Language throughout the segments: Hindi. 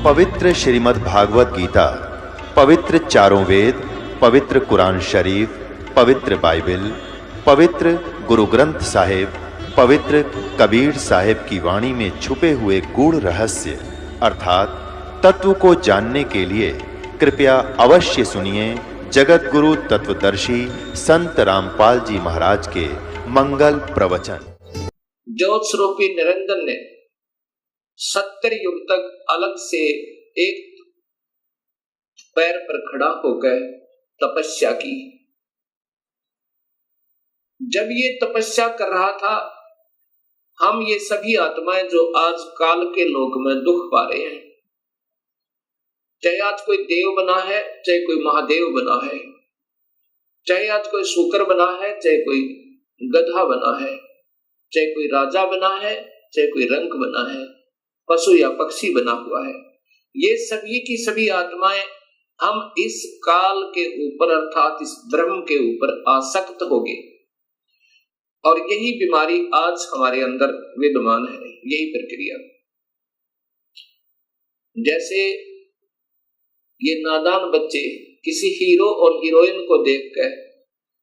पवित्र श्रीमद् भागवत गीता, पवित्र चारों वेद, पवित्र कुरान शरीफ, पवित्र बाइबल, पवित्र गुरु ग्रंथ साहिब, पवित्र कबीर साहिब की वाणी में छुपे हुए गूढ़ रहस्य अर्थात तत्व को जानने के लिए कृपया अवश्य सुनिए जगत गुरु तत्वदर्शी संत रामपाल जी महाराज के मंगल प्रवचन। ज्योत स्वरूपी निरंजन ने 70 युग तक अलग से एक पैर पर खड़ा होकर तपस्या की। जब ये तपस्या कर रहा था, हम ये सभी आत्माएं जो आज काल के लोक में दुख पा रहे हैं, चाहे आज कोई देव बना है, चाहे कोई महादेव बना है, चाहे आज कोई शूकर बना है, चाहे कोई गधा बना है, चाहे कोई राजा बना है, चाहे कोई रंक बना है, पशु या पक्षी बना हुआ है, ये सभी की सभी आत्माएं हम इस काल के ऊपर अर्थात इस ब्रह्म के ऊपर आसक्त हो गए। और यही बीमारी आज हमारे अंदर विद्यमान है, यही प्रक्रिया। जैसे ये नादान बच्चे किसी हीरो और हीरोइन को देखकर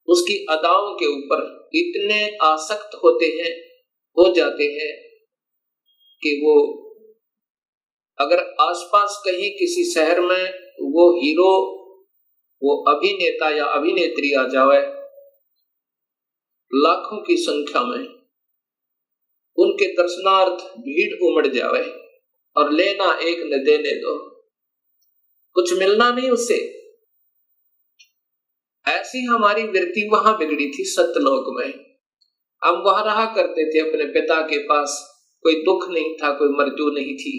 उसकी अदाओं के ऊपर इतने आसक्त हो जाते हैं कि वो अगर आसपास कहीं किसी शहर में वो हीरो, वो अभिनेता या अभिनेत्री आ जावे, लाखों की संख्या में उनके दर्शनार्थ भीड़ उमड़ जावे और लेना एक न देने दो, कुछ मिलना नहीं उससे। ऐसी हमारी वृत्ति वहां बिगड़ी थी सत्यलोक में। हम वहां रहा करते थे अपने पिता के पास, कोई दुख नहीं था, कोई मृत्यु नहीं थी,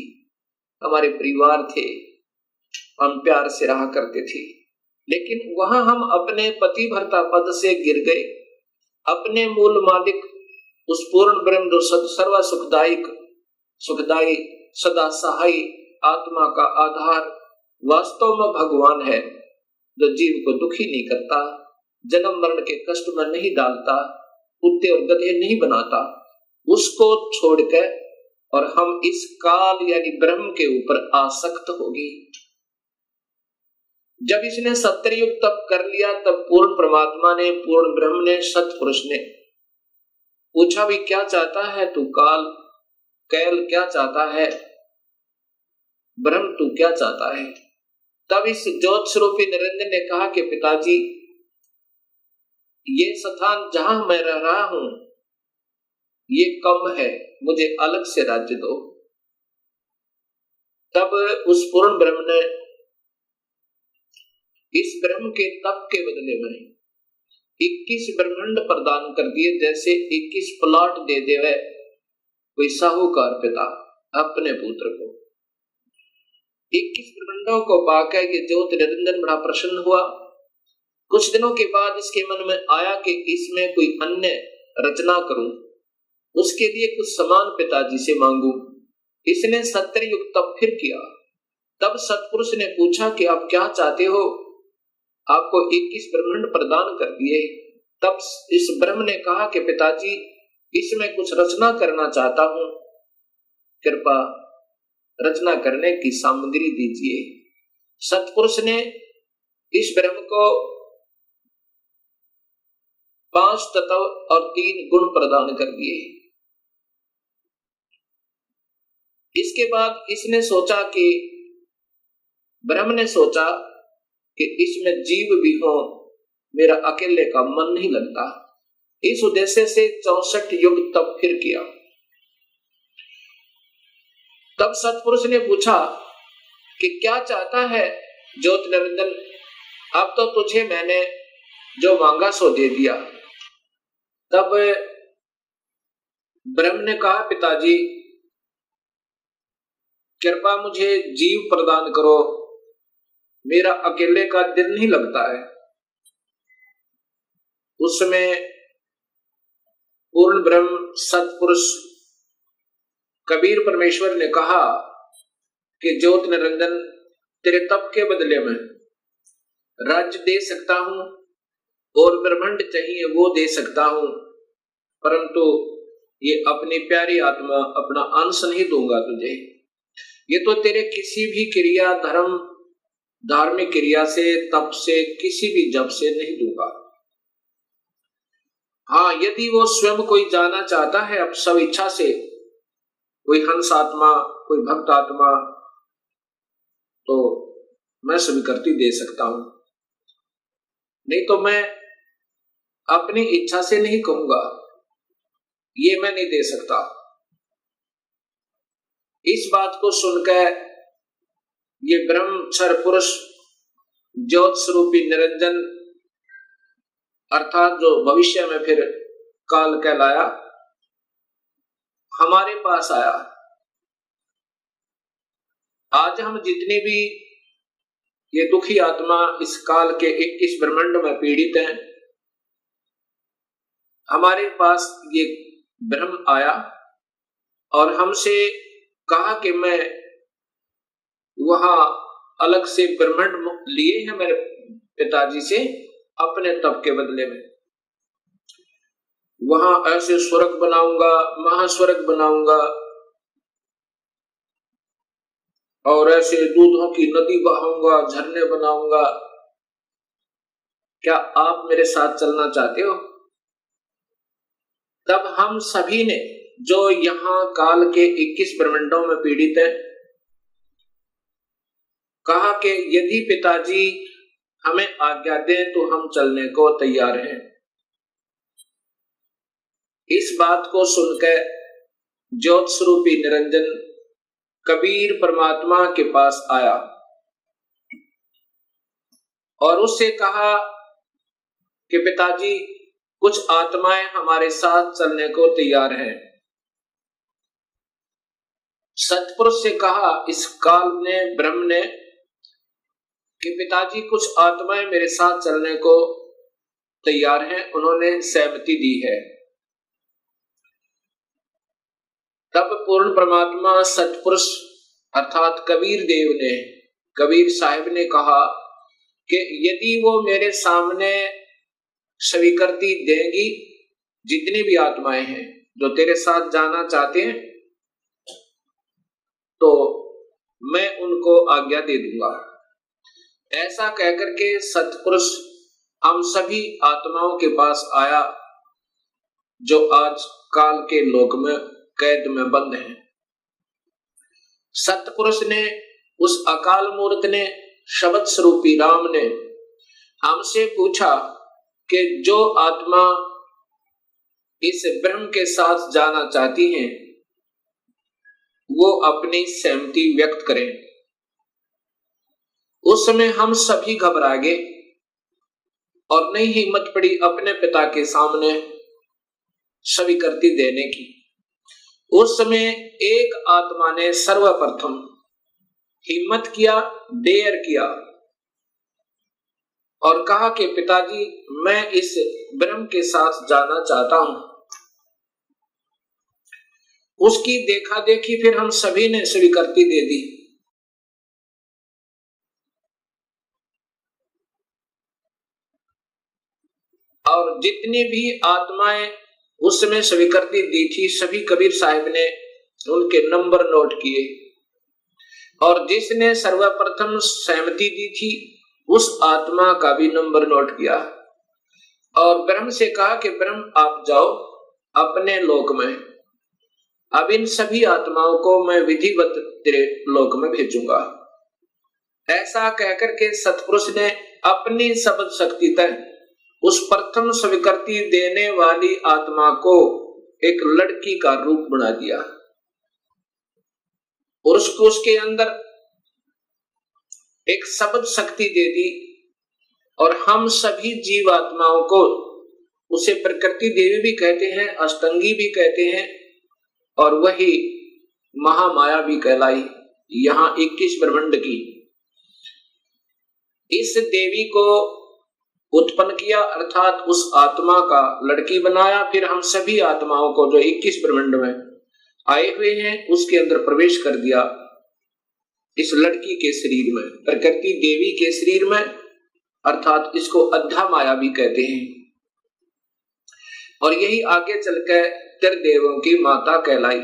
हमारे परिवार थे, हम प्यार से रहा करते थे। लेकिन वहां हम अपने पति भर्ता पद से गिर गए, अपने मूल मालिक उस पूर्ण ब्रह्म जो सर्व सुखदायी सदा सहाय आत्मा का आधार वास्तव में भगवान है, जो जीव को दुखी नहीं करता, जन्म मरण के कष्ट में नहीं डालता, कुत्ते और गधे नहीं बनाता, उसको छोड़कर और हम इस काल यानी ब्रह्म के ऊपर आसक्त हो गए। जब इसने 70 युग तप कर लिया, तब पूर्ण परमात्मा ने, पूर्ण ब्रह्म ने, सतपुरुष ने पूछा भी क्या चाहता है तू काल, कैल क्या चाहता है, ब्रह्म तू क्या चाहता है। तब इस ज्योत स्वरूपी निरंजन ने कहा कि पिताजी, ये स्थान जहां मैं रह रहा हूं ये कम है, मुझे अलग से राज्य दो। तब उस पूर्ण ब्रह्म ने इस ब्रह्म के तप के बदले में 21 ब्रह्मांड प्रदान कर दिए, जैसे 21 प्लॉट दे देवे कोई साहूकार पिता अपने पुत्र को। 21 ब्रह्मांडों को पाकर ये ज्योत निरंजन बड़ा प्रसन्न हुआ। कुछ दिनों के बाद इसके मन में आया कि इसमें कोई अन्य रचना करूं, उसके लिए कुछ सामान पिताजी से मांगू। इसने 70 युग तप फिर किया। तब सतपुरुष ने पूछा कि आप क्या चाहते हो, आपको 21 ब्रह्मांड प्रदान कर दिए। तब इस ब्रह्म ने कहा कि पिताजी, इसमें कुछ रचना करना चाहता हूं, कृपा रचना करने की सामग्री दीजिए। सतपुरुष ने इस ब्रह्म को 5 तत्व और 3 गुण प्रदान कर दिए। इसके बाद इसने सोचा कि ब्रह्म ने सोचा कि इसमें जीव भी हो, मेरा अकेले का मन नहीं लगता। इस उद्देश्य से 64 युग तप फिर किया। तब सतपुरुष ने पूछा कि क्या चाहता है ज्योत निरंजन, अब तो तुझे मैंने जो मांगा सो दे दिया। तब ब्रह्म ने कहा पिताजी, कृपा मुझे जीव प्रदान करो, मेरा अकेले का दिल नहीं लगता है। उसमें पूर्ण ब्रह्म सतपुरुष कबीर परमेश्वर ने कहा कि ज्योत निरंजन, तेरे तप के बदले में राज्य दे सकता हूं और ब्रह्मांड चाहिए वो दे सकता हूं, परंतु ये अपनी प्यारी आत्मा, अपना अंश नहीं दूंगा तुझे। ये तो तेरे किसी भी क्रिया, धर्म, धार्मिक क्रिया से, तप से, किसी भी जप से नहीं दूंगा। हाँ, यदि वो स्वयं कोई जाना चाहता है अब सब इच्छा से, कोई हंस आत्मा, कोई भक्त आत्मा, तो मैं स्वीकृति दे सकता हूं, नहीं तो मैं अपनी इच्छा से नहीं कहूंगा, ये मैं नहीं दे सकता। इस बात को सुनकर ये ब्रह्मक्षर पुरुष, ज्योत स्वरूपी निरंजन, अर्थात जो भविष्य में फिर काल कहलाया, हमारे पास आया। आज हम जितने भी ये दुखी आत्मा इस काल के 21 ब्रह्मांड में पीड़ित हैं, हमारे पास ये ब्रह्म आया और हमसे कहा कि मैं वहां अलग से ब्रह्मांड लिए हैं मेरे पिताजी से अपने तप के बदले में, वहां ऐसे स्वर्ग बनाऊंगा, महास्वर्ग बनाऊंगा और ऐसे दूधों की नदी बहाऊंगा, झरने बनाऊंगा। क्या आप मेरे साथ चलना चाहते हो? तब हम सभी ने, जो यहां काल के 21 ब्रह्मांडों में पीड़ित हैं, कहा कि यदि पिताजी हमें आज्ञा दें तो हम चलने को तैयार हैं। इस बात को सुनकर ज्योत स्वरूपी निरंजन कबीर परमात्मा के पास आया और उससे कहा कि पिताजी, कुछ आत्माएं हमारे साथ चलने को तैयार हैं। सतपुरुष से कहा इस काल ने, ब्रह्म ने, कि पिताजी कुछ आत्माएं मेरे साथ चलने को तैयार हैं, उन्होंने सहमति दी है। तब पूर्ण परमात्मा सतपुरुष अर्थात कबीर देव ने, कबीर साहिब ने कहा कि यदि वो मेरे सामने स्वीकृति देंगी, जितनी भी आत्माएं हैं जो तेरे साथ जाना चाहते हैं, तो मैं उनको आज्ञा दे दूंगा। ऐसा कहकर के सतपुरुष हम सभी आत्माओं के पास आया जो आज काल के लोक में कैद में बंद हैं। सतपुरुष ने, उस अकाल मूर्त ने, शब्द स्वरूपी राम ने हमसे पूछा कि जो आत्मा इस ब्रह्म के साथ जाना चाहती हैं, वो अपनी सहमति व्यक्त करें। उस समय हम सभी घबरा गए और नहीं हिम्मत पड़ी अपने पिता के सामने स्वीकृति देने की। उस समय एक आत्मा ने सर्वप्रथम हिम्मत किया, डेयर किया और कहा कि पिताजी, मैं इस ब्रह्म के साथ जाना चाहता हूं। उसकी देखा देखी फिर हम सभी ने स्वीकृति दे दी। और जितनी भी आत्माएं उस समय स्वीकृति दी थी, सभी कबीर साहिब ने उनके नंबर नोट किए और जिसने सर्वप्रथम सहमति दी थी उस आत्मा का भी नंबर नोट किया और ब्रह्म से कहा कि ब्रह्म आप जाओ अपने लोक में, अब इन सभी आत्माओं को मैं विधिवत तेरे लोक में भेजूंगा। ऐसा कहकर के सतपुरुष ने अपनी शब्द शक्ति तय उस प्रथम स्वीकृति देने वाली आत्मा को एक लड़की का रूप बना दिया और उसको उसके अंदर एक शब्द शक्ति दे दी और हम सभी जीवात्माओं को, उसे प्रकृति देवी भी कहते हैं, अष्टंगी भी कहते हैं और वही महामाया भी कहलाई। यहां 21 ब्रह्मांड की इस देवी को उत्पन्न किया अर्थात उस आत्मा का लड़की बनाया। फिर हम सभी आत्माओं को जो 21 ब्रह्मांड में आए हुए हैं उसके अंदर प्रवेश कर दिया, इस लड़की के शरीर में, प्रकृति देवी के शरीर में, अर्थात इसको अद्धा माया भी कहते हैं और यही आगे चलकर त्रिदेवों की माता कहलाई।